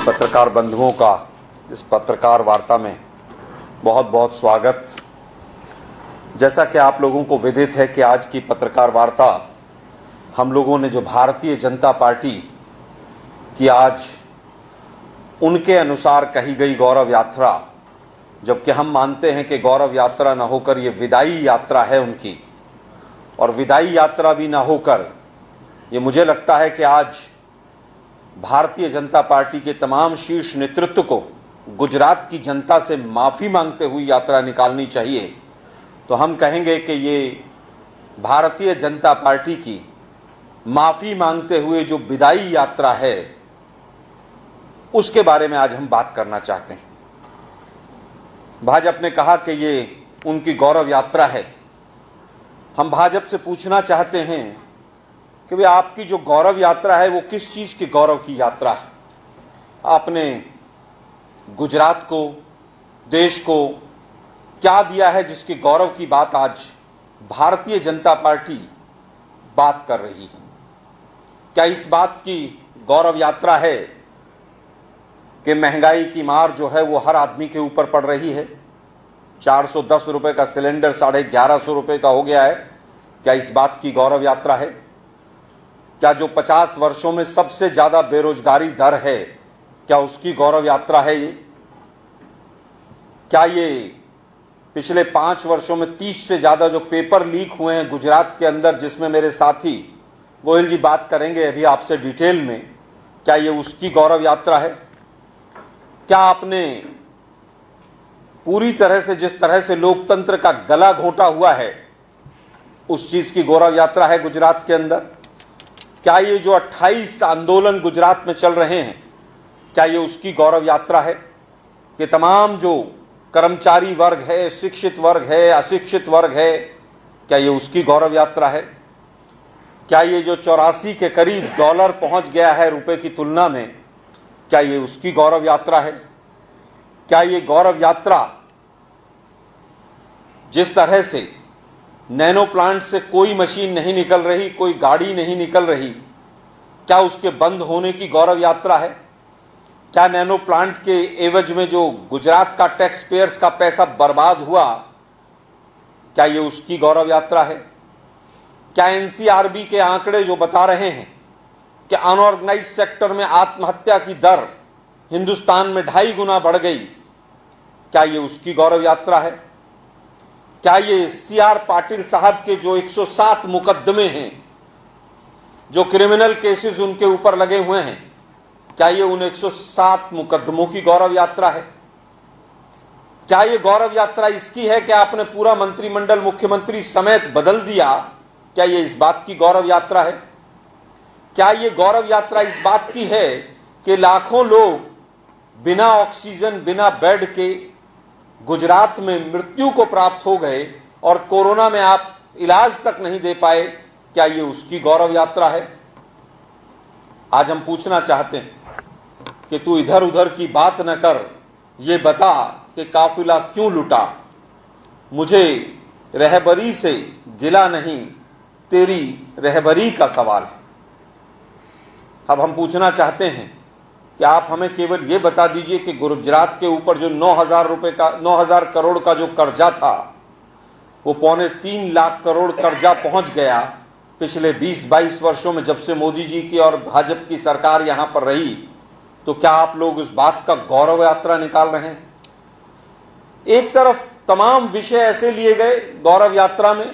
पत्रकार बंधुओं का इस पत्रकार वार्ता में बहुत बहुत स्वागत। जैसा कि आप लोगों को विदित है कि आज की पत्रकार वार्ता हम लोगों ने जो भारतीय जनता पार्टी की आज उनके अनुसार कही गई गौरव यात्रा, जबकि हम मानते हैं कि गौरव यात्रा न होकर ये विदाई यात्रा है उनकी, और विदाई यात्रा भी ना होकर ये मुझे लगता है कि आज भारतीय जनता पार्टी के तमाम शीर्ष नेतृत्व को गुजरात की जनता से माफ़ी मांगते हुए यात्रा निकालनी चाहिए। तो हम कहेंगे कि ये भारतीय जनता पार्टी की माफ़ी मांगते हुए जो विदाई यात्रा है उसके बारे में आज हम बात करना चाहते हैं। भाजपा ने कहा कि ये उनकी गौरव यात्रा है। हम भाजपा से पूछना चाहते हैं कि भाई आपकी जो गौरव यात्रा है वो किस चीज़ की गौरव की यात्रा है? आपने गुजरात को, देश को क्या दिया है जिसकी गौरव की बात आज भारतीय जनता पार्टी बात कर रही है? क्या इस बात की गौरव यात्रा है कि महंगाई की मार जो है वो हर आदमी के ऊपर पड़ रही है? 410 रुपये का सिलेंडर 1150 रुपये का हो गया है। क्या इस बात की गौरव यात्रा है? क्या जो 50 वर्षों में सबसे ज्यादा बेरोजगारी दर है, क्या उसकी गौरव यात्रा है ये? क्या ये पिछले 5 वर्षों में 30 से ज्यादा जो पेपर लीक हुए हैं गुजरात के अंदर, जिसमें मेरे साथी गोयल जी बात करेंगे अभी आपसे डिटेल में, क्या ये उसकी गौरव यात्रा है? क्या आपने पूरी तरह से जिस तरह से लोकतंत्र का गला घोंटा हुआ है उस चीज की गौरव यात्रा है गुजरात के अंदर? क्या ये जो 28 आंदोलन गुजरात में चल रहे हैं, क्या ये उसकी गौरव यात्रा है कि तमाम जो कर्मचारी वर्ग है, शिक्षित वर्ग है, अशिक्षित वर्ग है, क्या ये उसकी गौरव यात्रा है? क्या ये जो 84 के करीब डॉलर पहुंच गया है रुपए की तुलना में, क्या ये उसकी गौरव यात्रा है? क्या ये गौरव यात्रा जिस तरह से नैनो प्लांट से कोई मशीन नहीं निकल रही, कोई गाड़ी नहीं निकल रही, क्या उसके बंद होने की गौरव यात्रा है? क्या नैनो प्लांट के एवज में जो गुजरात का टैक्स पेयर्स का पैसा बर्बाद हुआ, क्या ये उसकी गौरव यात्रा है? क्या एनसीआरबी के आंकड़े जो बता रहे हैं कि अनऑर्गेनाइज सेक्टर में आत्महत्या की दर हिंदुस्तान में 2.5 गुना बढ़ गई, क्या ये उसकी गौरव यात्रा है? क्या ये सीआर पाटिल साहब के जो 107 मुकदमे हैं, जो क्रिमिनल केसेस उनके ऊपर लगे हुए हैं, क्या ये उन 107 मुकदमों की गौरव यात्रा है? क्या ये गौरव यात्रा इसकी है कि आपने पूरा मंत्रिमंडल मुख्यमंत्री समेत बदल दिया? क्या ये इस बात की गौरव यात्रा है? क्या ये गौरव यात्रा इस बात की है कि लाखों लोग बिना ऑक्सीजन, बिना बेड के गुजरात में मृत्यु को प्राप्त हो गए और कोरोना में आप इलाज तक नहीं दे पाए? क्या ये उसकी गौरव यात्रा है? आज हम पूछना चाहते हैं कि तू इधर उधर की बात न कर, ये बता कि काफिला क्यों लुटा? मुझे रहबरी से गिला नहीं, तेरी रहबरी का सवाल है। अब हम पूछना चाहते हैं कि आप हमें केवल ये बता दीजिए कि गुजरात के ऊपर जो 9,000 करोड़ का जो कर्जा था वो 3.25 लाख करोड़ कर्जा पहुंच गया पिछले 20-22 वर्षों में, जब से मोदी जी की और भाजपा की सरकार यहां पर रही। तो क्या आप लोग उस बात का गौरव यात्रा निकाल रहे हैं? एक तरफ तमाम विषय ऐसे लिए गए गौरव यात्रा में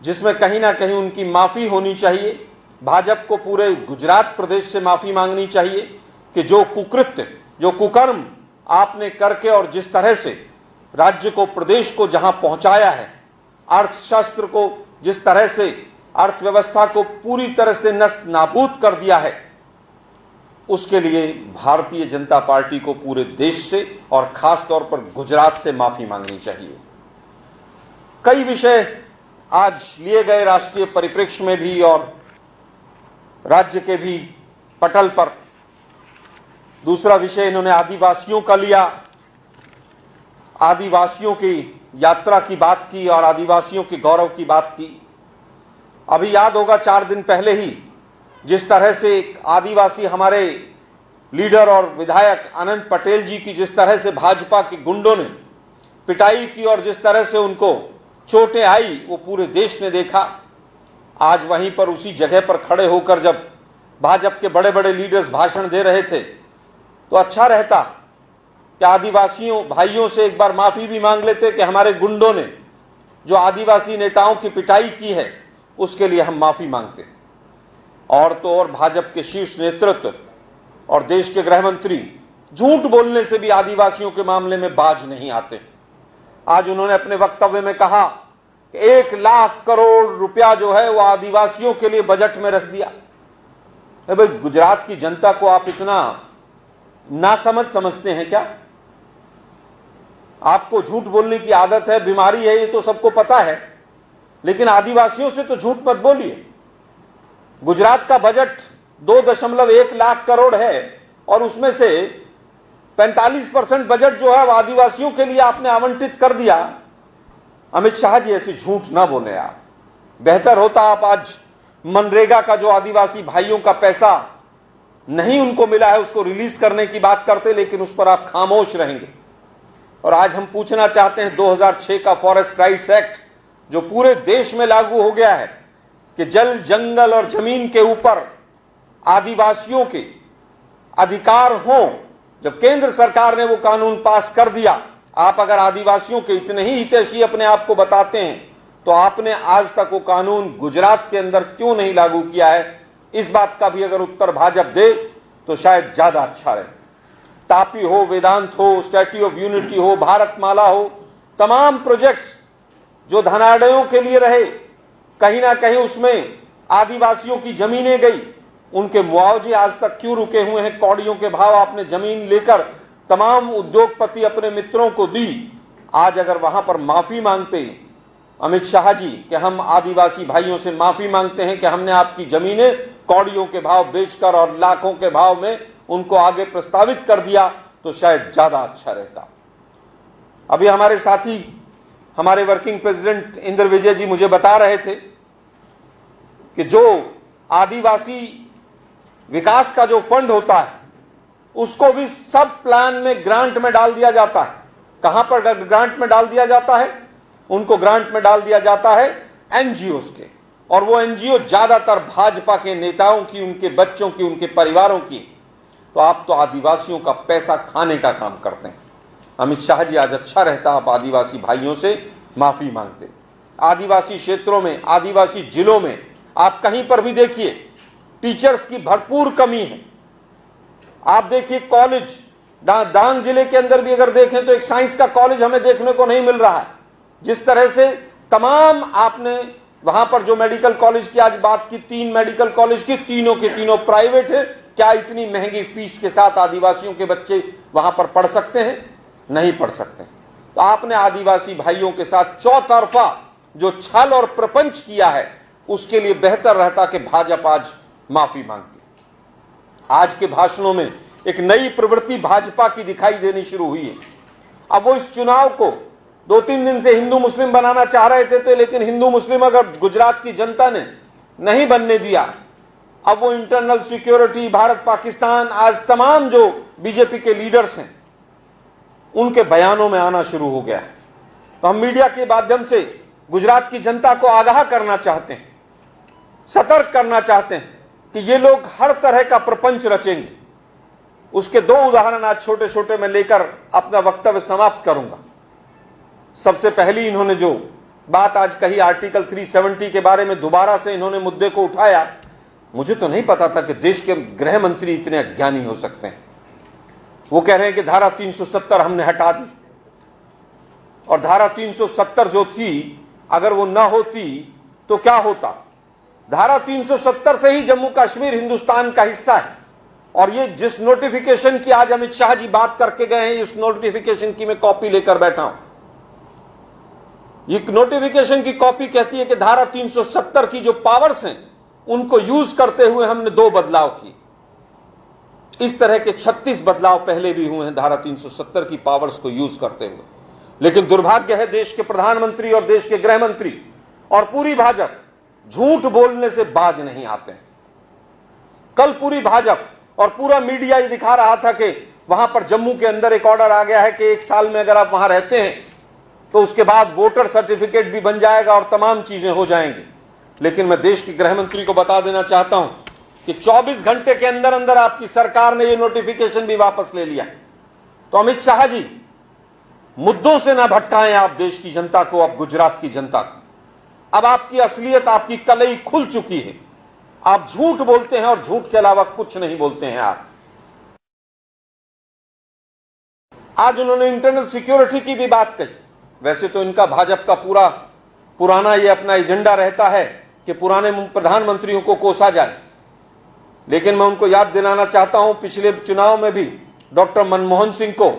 जिसमें कहीं ना कहीं उनकी माफी होनी चाहिए, भाजपा को पूरे गुजरात प्रदेश से माफी मांगनी चाहिए कि जो कुकृत्य, जो कुकर्म आपने करके और जिस तरह से राज्य को, प्रदेश को जहां पहुंचाया है, अर्थशास्त्र को जिस तरह से, अर्थव्यवस्था को पूरी तरह से नष्ट नाबूद कर दिया है, उसके लिए भारतीय जनता पार्टी को पूरे देश से और खास तौर पर गुजरात से माफी मांगनी चाहिए। कई विषय आज लिए गए राष्ट्रीय परिप्रेक्ष्य में भी और राज्य के भी पटल पर। दूसरा विषय इन्होंने आदिवासियों का लिया, आदिवासियों की यात्रा की बात की और आदिवासियों के गौरव की बात की। अभी याद होगा 4 दिन पहले ही जिस तरह से एक आदिवासी हमारे लीडर और विधायक अनंत पटेल जी की जिस तरह से भाजपा के गुंडों ने पिटाई की और जिस तरह से उनको चोटें आई वो पूरे देश ने देखा। आज वहीं पर उसी जगह पर खड़े होकर जब भाजपा के बड़े बड़े लीडर्स भाषण दे रहे थे तो अच्छा रहता कि आदिवासियों भाइयों से एक बार माफी भी मांग लेते कि हमारे गुंडों ने जो आदिवासी नेताओं की पिटाई की है उसके लिए हम माफी मांगते। और तो और भाजपा के शीर्ष नेतृत्व और देश के गृह मंत्री झूठ बोलने से भी आदिवासियों के मामले में बाज नहीं आते। आज उन्होंने अपने वक्तव्य में कहा कि 1 लाख करोड़ रुपया जो है वो आदिवासियों के लिए बजट में रख दिया। भाई गुजरात की जनता को आप इतना नासमझ समझते हैं क्या? आपको झूठ बोलने की आदत है, बीमारी है, ये तो सबको पता है, लेकिन आदिवासियों से तो झूठ मत बोलिए। गुजरात का बजट 2.1 लाख करोड़ है और उसमें से 45% बजट जो है वो आदिवासियों के लिए आपने आवंटित कर दिया। अमित शाह जी ऐसी झूठ ना बोले आप। बेहतर होता आप आज मनरेगा का जो आदिवासी भाइयों का पैसा नहीं उनको मिला है उसको रिलीज करने की बात करते, लेकिन उस पर आप खामोश रहेंगे। और आज हम पूछना चाहते हैं 2006 का फॉरेस्ट राइट्स एक्ट जो पूरे देश में लागू हो गया है कि जल जंगल और जमीन के ऊपर आदिवासियों के अधिकार हों, जब केंद्र सरकार ने वो कानून पास कर दिया, आप अगर आदिवासियों के इतने ही हितैषी अपने आप को बताते हैं तो आपने आज तक वो कानून गुजरात के अंदर क्यों नहीं लागू किया है? इस बात का भी अगर उत्तर भाजपा दे तो शायद ज्यादा अच्छा रहे। तापी हो, वेदांत हो, स्टैच्यू ऑफ यूनिटी हो, भारतमाला हो, तमाम प्रोजेक्ट्स जो धनाढ्यों के लिए रहे, कहीं ना कहीं उसमें आदिवासियों की जमीनें गई, उनके मुआवजे आज तक क्यों रुके हुए हैं? कौड़ियों के भाव आपने जमीन लेकर तमाम उद्योगपति अपने मित्रों को दी। आज अगर वहां पर माफी मांगते अमित शाह जी कि हम आदिवासी भाइयों से माफी मांगते हैं कि हमने आपकी जमीनें कौड़ियों के भाव बेचकर और लाखों के भाव में उनको आगे प्रस्तावित कर दिया, तो शायद ज्यादा अच्छा रहता। अभी हमारे साथी, हमारे वर्किंग प्रेसिडेंट इंद्र विजय जी मुझे बता रहे थे कि जो आदिवासी विकास का जो फंड होता है उसको भी सब प्लान में ग्रांट में डाल दिया जाता है। कहां पर ग्रांट में डाल दिया जाता है? उनको ग्रांट में डाल दिया जाता है एनजीओस के, और वो एनजीओ ज्यादातर भाजपा के नेताओं की, उनके बच्चों की, उनके परिवारों की। तो आप तो आदिवासियों का पैसा खाने का काम करते हैं। अमित शाह जी आज अच्छा रहता आप आदिवासी भाइयों से माफी मांगते। आदिवासी क्षेत्रों में, आदिवासी जिलों में आप कहीं पर भी देखिए टीचर्स की भरपूर कमी है। आप देखिए कॉलेज, डांग जिले के अंदर भी अगर देखें तो एक साइंस का कॉलेज हमें देखने को नहीं मिल रहा है। जिस तरह से तमाम आपने वहां पर जो मेडिकल कॉलेज की आज बात की, 3 मेडिकल कॉलेज की, तीनों के तीनों प्राइवेट है। क्या इतनी महंगी फीस के साथ आदिवासियों के बच्चे वहां पर पढ़ सकते हैं? नहीं पढ़ सकते। तो आपने आदिवासी भाइयों के साथ चौतरफा जो छल और प्रपंच किया है, उसके लिए बेहतर रहता कि भाजपा आज माफी मांगती। आज के भाषणों में एक नई प्रवृत्ति भाजपा की दिखाई देनी शुरू हुई है। अब वो इस चुनाव को 2-3 दिन से हिंदू मुस्लिम बनाना चाह रहे थे, लेकिन हिंदू मुस्लिम अगर गुजरात की जनता ने नहीं बनने दिया, अब वो इंटरनल सिक्योरिटी, भारत पाकिस्तान, आज तमाम जो बीजेपी के लीडर्स हैं उनके बयानों में आना शुरू हो गया है। तो हम मीडिया के माध्यम से गुजरात की जनता को आगाह करना चाहते हैं, सतर्क करना चाहते हैं कि ये लोग हर तरह का प्रपंच रचेंगे। उसके 2 उदाहरण आज छोटे छोटे मैं लेकर अपना वक्तव्य समाप्त करूंगा। सबसे पहली इन्होंने जो बात आज कही आर्टिकल 370 के बारे में, दोबारा से इन्होंने मुद्दे को उठाया। मुझे तो नहीं पता था कि देश के गृह मंत्री इतने अज्ञानी हो सकते हैं। वो कह रहे हैं कि धारा 370 हमने हटा दी, और धारा 370 जो थी अगर वो ना होती तो क्या होता? धारा 370 से ही जम्मू कश्मीर हिंदुस्तान का हिस्सा है। और ये जिस नोटिफिकेशन की आज अमित शाह जी बात करके गए हैं, इस नोटिफिकेशन की मैं कॉपी लेकर बैठा हूं। ये नोटिफिकेशन की कॉपी कहती है कि धारा 370 की जो पावर्स हैं उनको यूज करते हुए हमने 2 बदलाव किए। इस तरह के 36 बदलाव पहले भी हुए हैं धारा 370 की पावर्स को यूज करते हुए। लेकिन दुर्भाग्य है देश के प्रधानमंत्री और देश के गृह मंत्री और पूरी भाजपा झूठ बोलने से बाज नहीं आते हैं। कल पूरी भाजपा और पूरा मीडिया ये दिखा रहा था कि वहां पर जम्मू के अंदर एक ऑर्डर आ गया है कि 1 साल में अगर आप वहां रहते हैं तो उसके बाद वोटर सर्टिफिकेट भी बन जाएगा और तमाम चीजें हो जाएंगी। लेकिन मैं देश के गृह मंत्री को बता देना चाहता हूं कि 24 घंटे के अंदर अंदर आपकी सरकार ने ये नोटिफिकेशन भी वापस ले लिया। तो अमित शाह जी, मुद्दों से ना भटकाएं आप देश की जनता को, अब गुजरात की जनता को। अब आपकी असलियत, आपकी कलई खुल चुकी है। आप झूठ बोलते हैं और झूठ के अलावा कुछ नहीं बोलते हैं आप। आज उन्होंने इंटरनल सिक्योरिटी की भी बात कही। वैसे तो इनका भाजपा का पूरा पुराना ये अपना एजेंडा रहता है कि पुराने प्रधानमंत्रियों को कोसा जाए, लेकिन मैं उनको याद दिलाना चाहता हूं, पिछले चुनाव में भी डॉक्टर मनमोहन सिंह को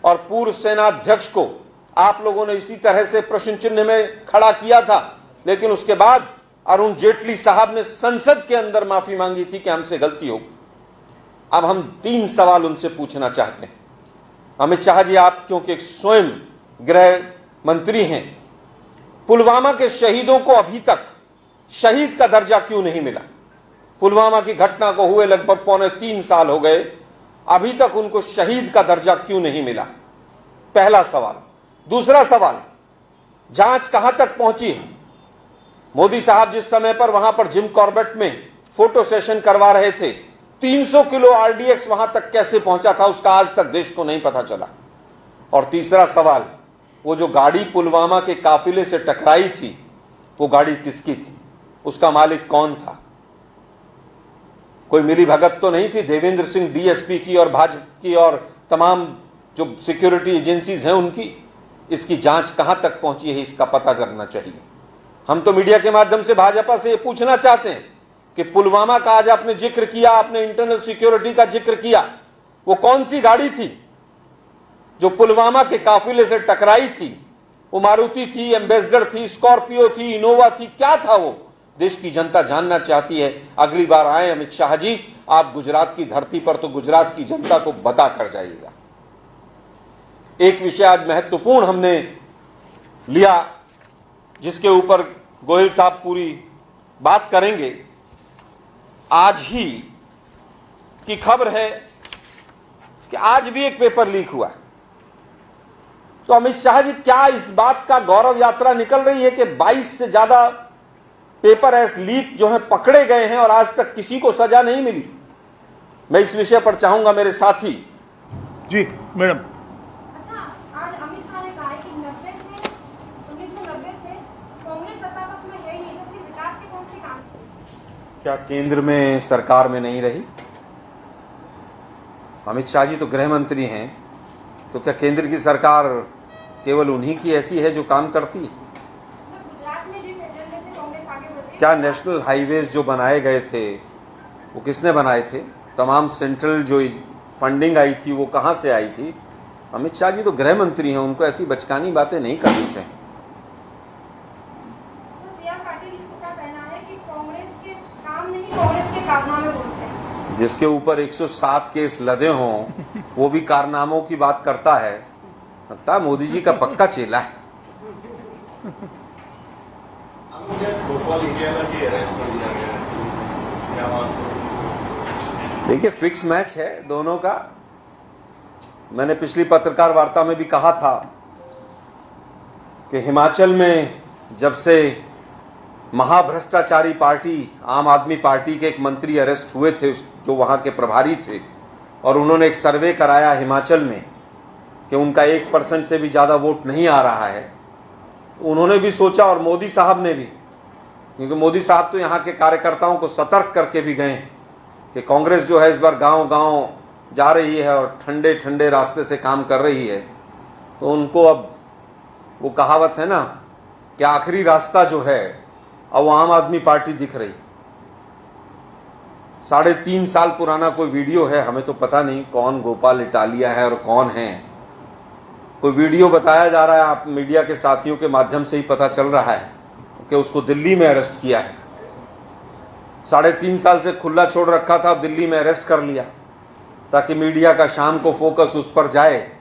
और पूर्व सेना अध्यक्ष को आप लोगों ने इसी तरह से प्रश्न चिन्ह में खड़ा किया था, लेकिन उसके बाद अरुण जेटली साहब ने संसद के अंदर माफी मांगी थी कि हमसे गलती हो। अब हम 3 सवाल उनसे पूछना चाहते हैं। अमित शाह जी, आप क्योंकि स्वयं गृह मंत्री हैं, पुलवामा के शहीदों को अभी तक शहीद का दर्जा क्यों नहीं मिला? पुलवामा की घटना को हुए लगभग 3.25 साल हो गए, अभी तक उनको शहीद का दर्जा क्यों नहीं मिला? पहला सवाल। दूसरा सवाल, जांच कहां तक पहुंची है? मोदी साहब जिस समय पर वहां पर जिम कॉर्बेट में फोटो सेशन करवा रहे थे, 300 किलो आरडीएक्स वहां तक कैसे पहुंचा था, उसका आज तक देश को नहीं पता चला। और तीसरा सवाल, वो जो गाड़ी पुलवामा के काफिले से टकराई थी, वो गाड़ी किसकी थी? उसका मालिक कौन था? कोई मिली भगत तो नहीं थी देवेंद्र सिंह डीएसपी की और भाजपा की और तमाम जो सिक्योरिटी एजेंसीज हैं उनकी? इसकी जांच कहां तक पहुंची है, इसका पता करना चाहिए। हम तो मीडिया के माध्यम से भाजपा से ये पूछना चाहते हैं कि पुलवामा का आज आपने जिक्र किया, आपने इंटरनल सिक्योरिटी का जिक्र किया, वो कौन सी गाड़ी थी जो पुलवामा के काफिले से टकराई थी? वो मारुति थी, एम्बेसडर थी, स्कॉर्पियो थी, इनोवा थी, क्या था वो? देश की जनता जानना चाहती है। अगली बार आए अमित शाह जी, आप गुजरात की धरती पर तो गुजरात की जनता को बता कर जाइएगा। एक विषय आज महत्वपूर्ण हमने लिया, जिसके ऊपर गोयल साहब पूरी बात करेंगे। आज ही की खबर है कि आज भी एक पेपर लीक हुआ। तो अमित शाह जी, क्या इस बात का गौरव यात्रा निकल रही है कि 22 से ज्यादा पेपर ऐसे लीक जो हैं पकड़े गए हैं और आज तक किसी को सजा नहीं मिली? मैं इस विषय पर चाहूंगा मेरे साथी जी मैडम। अच्छा, आज अमित शाह ने कहा है कि 1990 से कांग्रेस सत्ता पक्ष में है ही नहीं, तो फिर विकास के कौन से काम? क्या केंद्र में सरकार में नहीं रही? अमित शाह जी तो गृह मंत्री हैं, तो क्या केंद्र की सरकार केवल उन्हीं की ऐसी है जो काम करती है? गुजरात में जिस एजेंडे से कांग्रेस आगे बढ़ रही है, क्या नेशनल हाईवेज जो बनाए गए थे वो किसने बनाए थे? तमाम सेंट्रल जो फंडिंग आई थी वो कहाँ से आई थी? अमित शाह जी तो गृह मंत्री हैं, उनको ऐसी बचकानी बातें नहीं करनी चाहिए। सीआर पाटिल का कहना है कि कांग्रेस के काम नहीं, कांग्रेस के कारनामे बोलते हैं। जिसके ऊपर 107 केस लदे हों वो भी कारनामों की बात करता है, लगता है मोदी जी का पक्का चेला है। देखिए, फिक्स मैच है दोनों का। मैंने पिछली पत्रकार वार्ता में भी कहा था कि हिमाचल में जब से महाभ्रष्टाचारी पार्टी आम आदमी पार्टी के एक मंत्री अरेस्ट हुए थे, जो वहाँ के प्रभारी थे, और उन्होंने एक सर्वे कराया हिमाचल में कि उनका 1% से भी ज़्यादा वोट नहीं आ रहा है, तो उन्होंने भी सोचा, और मोदी साहब ने भी, क्योंकि मोदी साहब तो यहाँ के कार्यकर्ताओं को सतर्क करके भी गए कि कांग्रेस जो है इस बार गांव-गांव जा रही है और ठंडे ठंडे रास्ते से काम कर रही है। तो उनको अब वो कहावत है ना कि आखिरी रास्ता जो है अब आम आदमी पार्टी दिख रही। 3.5 साल पुराना कोई वीडियो है, हमें तो पता नहीं कौन गोपाल इटालिया है और कौन है, कोई वीडियो बताया जा रहा है, आप मीडिया के साथियों के माध्यम से ही पता चल रहा है कि उसको दिल्ली में अरेस्ट किया है। 3.5 साल से खुला छोड़ रखा था, अब दिल्ली में अरेस्ट कर लिया ताकि मीडिया का शाम को फोकस उस पर जाए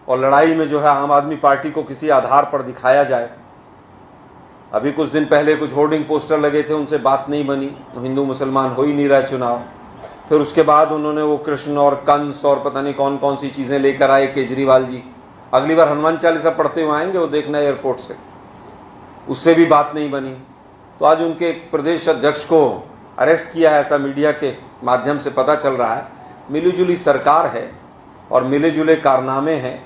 और लड़ाई में जो है आम आदमी पार्टी को किसी आधार पर दिखाया जाए। अभी कुछ दिन पहले कुछ होर्डिंग पोस्टर लगे थे, उनसे बात नहीं बनी, तो हिंदू मुसलमान हो ही नहीं रहा चुनाव। फिर उसके बाद उन्होंने वो कृष्ण और कंस और पता नहीं कौन कौन सी चीज़ें लेकर आए केजरीवाल जी। अगली बार हनुमान चालीसा पढ़ते हुए आएंगे वो देखना एयरपोर्ट से, उससे भी बात नहीं बनी। तो आज उनके एक प्रदेश अध्यक्ष को अरेस्ट किया है, ऐसा मीडिया के माध्यम से पता चल रहा है। मिलीजुली सरकार है और मिले जुले कारनामे हैं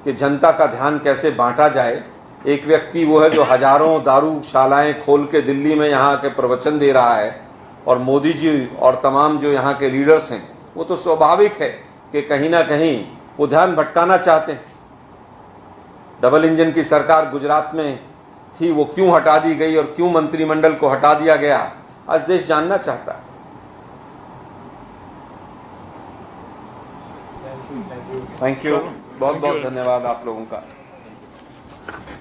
कि जनता का ध्यान कैसे बांटा जाए। एक व्यक्ति वो है जो हजारों दारूशालाएं खोल के दिल्ली में यहाँ के प्रवचन दे रहा है, और मोदी जी और तमाम जो यहाँ के लीडर्स हैं वो तो स्वाभाविक है कि कहीं ना कहीं वो ध्यान भटकाना चाहते हैं। डबल इंजन की सरकार गुजरात में थी, वो क्यों हटा दी गई और क्यों मंत्रिमंडल को हटा दिया गया, आज देश जानना चाहता है। थैंक यू, बहुत बहुत धन्यवाद आप लोगों का।